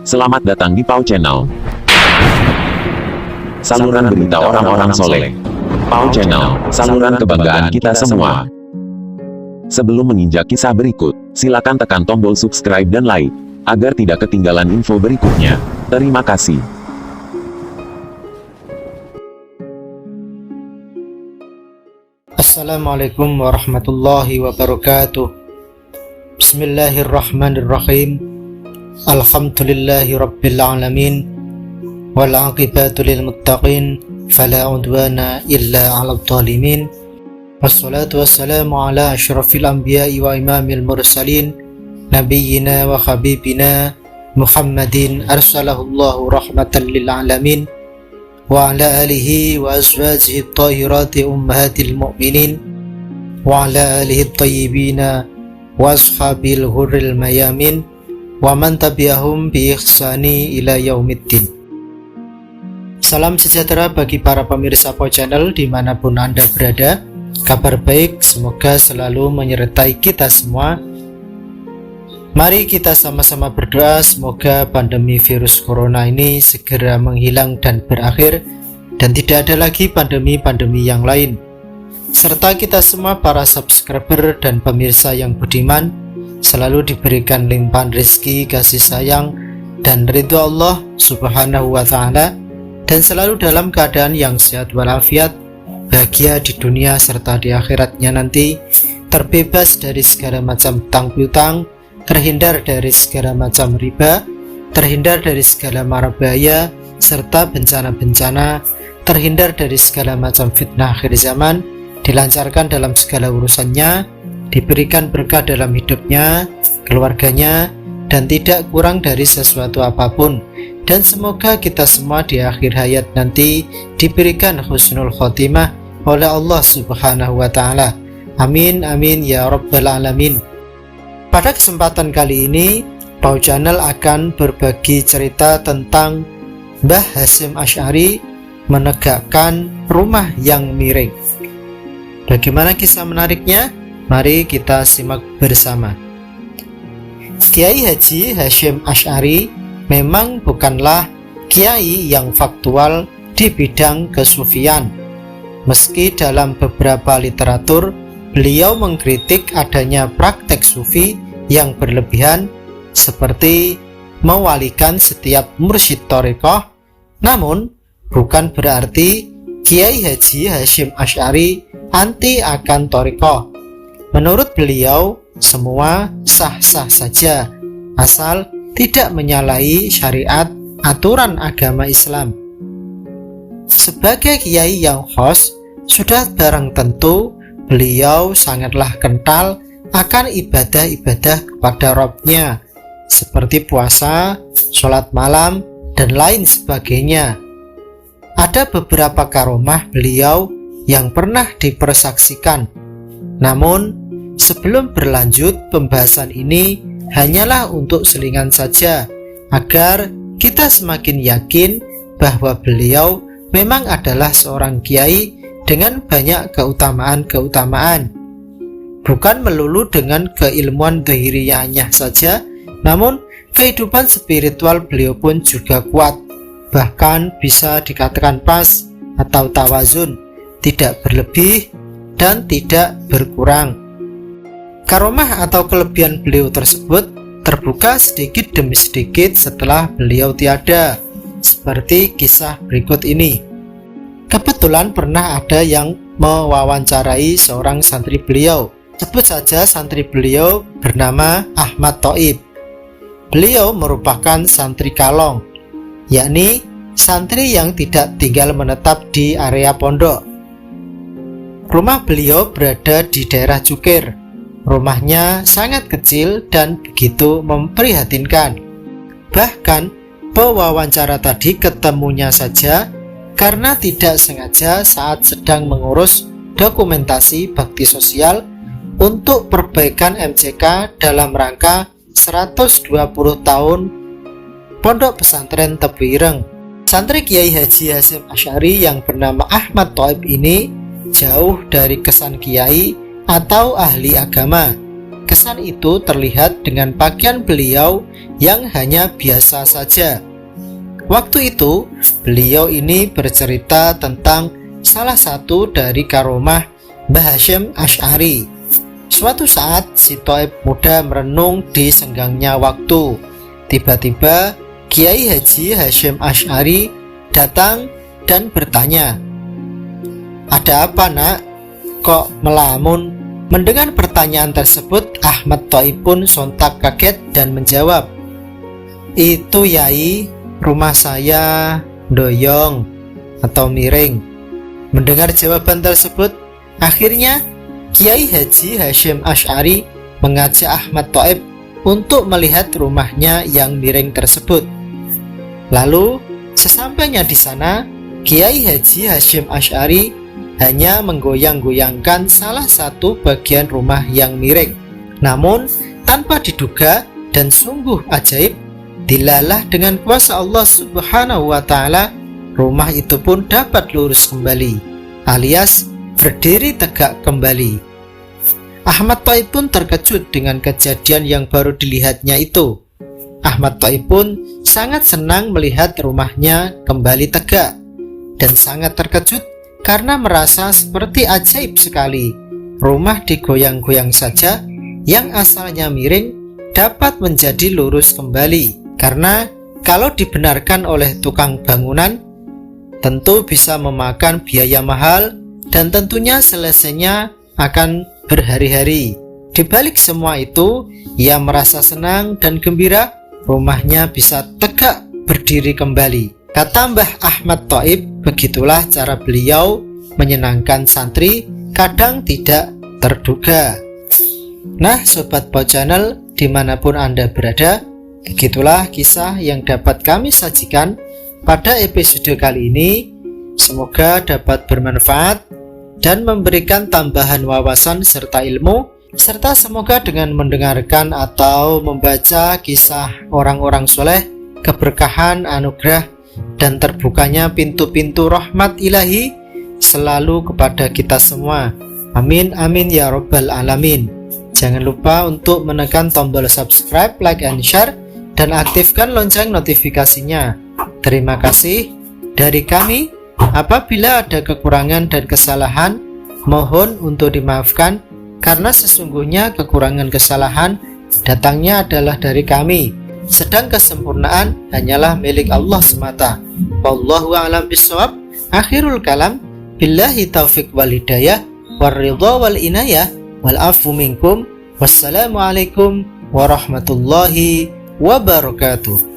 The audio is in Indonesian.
Selamat datang di Pau Channel. Saluran berita orang-orang soleh. Pau Channel, saluran kebanggaan kita semua. Sebelum menginjak kisah berikut, silakan tekan tombol subscribe dan like, agar tidak ketinggalan info berikutnya. Terima kasih. Assalamualaikum warahmatullahi wabarakatuh. Bismillahirrahmanirrahim. Alhamdulillahi rabbil alamin. Wal aqibatu lil muttaqin. Fala udwana illa 'alal zalimin. Wassalatu wassalamu ala asyrafil anbiya'i wa imamil mursalin, nabiyyina wa habibina Muhammadin arsalahullahu rahmatan lil alamin, wa ala alihi wa azwajihi at-tahirati ummahatil mu'minin, wa ala alihi at-tayyibina wa ashabil hurril mayamin, wa man tabi'ahum bi ihsani ila yaumiddin. Salam sejahtera bagi para pemirsa Pau Channel dimanapun Anda berada. Kabar baik semoga selalu menyertai kita semua. Mari kita sama-sama berdoa semoga pandemi virus corona ini segera menghilang dan berakhir, dan tidak ada lagi pandemi-pandemi yang lain. Serta kita semua para subscriber dan pemirsa yang budiman selalu diberikan limpahan rezeki, kasih sayang, dan ridho Allah subhanahu wa ta'ala, dan selalu dalam keadaan yang sehat walafiat, bahagia di dunia serta di akhiratnya nanti, terbebas dari segala macam hutang piutang, terhindar dari segala macam riba, terhindar dari segala mara bahaya serta bencana-bencana, terhindar dari segala macam fitnah akhir zaman, dilancarkan dalam segala urusannya, diberikan berkah dalam hidupnya, keluarganya, dan tidak kurang dari sesuatu apapun. Dan semoga kita semua di akhir hayat nanti diberikan husnul khotimah oleh Allah subhanahu wa ta'ala. Amin amin ya rabbal alamin. Pada kesempatan kali ini, Pau Channel akan berbagi cerita tentang Mbah Hasyim Asy'ari menegakkan rumah yang miring. Bagaimana kisah menariknya? Mari kita simak bersama. Kiai Haji Hasyim Asy'ari memang bukanlah kiai yang faktual di bidang kesufian. Meski dalam beberapa literatur beliau mengkritik adanya praktek sufi yang berlebihan seperti mewalikan setiap mursyid thariqah, namun bukan berarti Kiai Haji Hasyim Asy'ari anti akan thariqah. Menurut beliau, semua sah-sah saja asal tidak menyalahi syariat aturan agama Islam. Sebagai kiai yang khos, sudah barang tentu beliau sangatlah kental akan ibadah-ibadah kepada Rabb-Nya, seperti puasa, sholat malam, dan lain sebagainya. Ada beberapa karomah beliau yang pernah dipersaksikan. Namun, sebelum berlanjut pembahasan ini hanyalah untuk selingan saja, agar kita semakin yakin bahwa beliau memang adalah seorang kiai dengan banyak keutamaan-keutamaan. Bukan melulu dengan keilmuan dhahiriyahnya saja, namun kehidupan spiritual beliau pun juga kuat, bahkan bisa dikatakan pas atau tawazun, tidak berlebih dan tidak berkurang. Karomah atau kelebihan beliau tersebut terbuka sedikit demi sedikit setelah beliau tiada, seperti kisah berikut ini. Kebetulan pernah ada yang mewawancarai seorang santri beliau. Sebut saja santri beliau bernama Ahmad Thoib. Beliau merupakan santri kalong, yakni santri yang tidak tinggal menetap di area pondok. Rumah beliau berada di daerah Cukir. Rumahnya sangat kecil dan begitu memprihatinkan. Bahkan pewawancara tadi ketemunya saja karena tidak sengaja saat sedang mengurus dokumentasi bakti sosial untuk perbaikan MCK dalam rangka 120 tahun Pondok Pesantren Tebu Ireng. Santri Kiai Haji Hasyim Asy'ari yang bernama Ahmad Thoib ini jauh dari kesan kiai atau ahli agama. kesan itu terlihat dengan pakaian beliau yang hanya biasa saja. Waktu itu, beliau ini bercerita tentang salah satu dari karomah Mbah Hasyim Asy'ari. Suatu saat, si Thaib muda merenung di senggangnya waktu. Tiba-tiba, Kiai Haji Hasyim Asy'ari datang dan bertanya, "Ada apa, Nak? Kok melamun?" Mendengar pertanyaan tersebut, Ahmad Thaib pun sontak kaget dan menjawab, "Itu Yai, rumah saya doyong atau miring." Mendengar jawaban tersebut, akhirnya Kiai Haji Hasyim Asy'ari mengajak Ahmad Thaib untuk melihat rumahnya yang miring tersebut. Lalu, sesampainya di sana, Kiai Haji Hasyim Asy'ari hanya menggoyang-goyangkan salah satu bagian rumah yang miring. Namun, tanpa diduga dan sungguh ajaib, dilalah dengan kuasa Allah Subhanahu wa Ta'ala, rumah itu pun dapat lurus kembali, alias berdiri tegak kembali. Ahmad Thaib pun terkejut dengan kejadian yang baru dilihatnya itu. Ahmad Thaib pun sangat senang melihat rumahnya kembali tegak dan sangat terkejut karena merasa seperti ajaib sekali. Rumah digoyang-goyang saja yang asalnya miring dapat menjadi lurus kembali. Karena kalau dibenarkan oleh tukang bangunan, tentu bisa memakan biaya mahal dan tentunya selesainya akan berhari-hari. Di balik semua itu, ia merasa senang dan gembira rumahnya bisa tegak berdiri kembali. Kata Mbah Ahmad Thaib, begitulah cara beliau menyenangkan santri, kadang tidak terduga. Nah, Sobat Pau Channel, dimanapun Anda berada, begitulah kisah yang dapat kami sajikan pada episode kali ini. Semoga dapat bermanfaat dan memberikan tambahan wawasan serta ilmu, serta semoga dengan mendengarkan atau membaca kisah orang-orang soleh, keberkahan, anugerah, dan terbukanya pintu-pintu rahmat ilahi selalu kepada kita semua. Amin amin ya rabbal alamin. Jangan lupa untuk menekan tombol subscribe, like, and share, dan aktifkan lonceng notifikasinya. Terima kasih dari kami. Apabila ada kekurangan dan kesalahan, mohon untuk dimaafkan, karena sesungguhnya kekurangan kesalahan datangnya adalah dari kami, sedang kesempurnaan hanyalah milik Allah semata. Wallahu a'lam bishawab. Akhirul kalam, billahi taufiq wal hidayah, warridha wal inayah, wal afu minkum. Wassalamualaikum warahmatullahi wabarakatuh.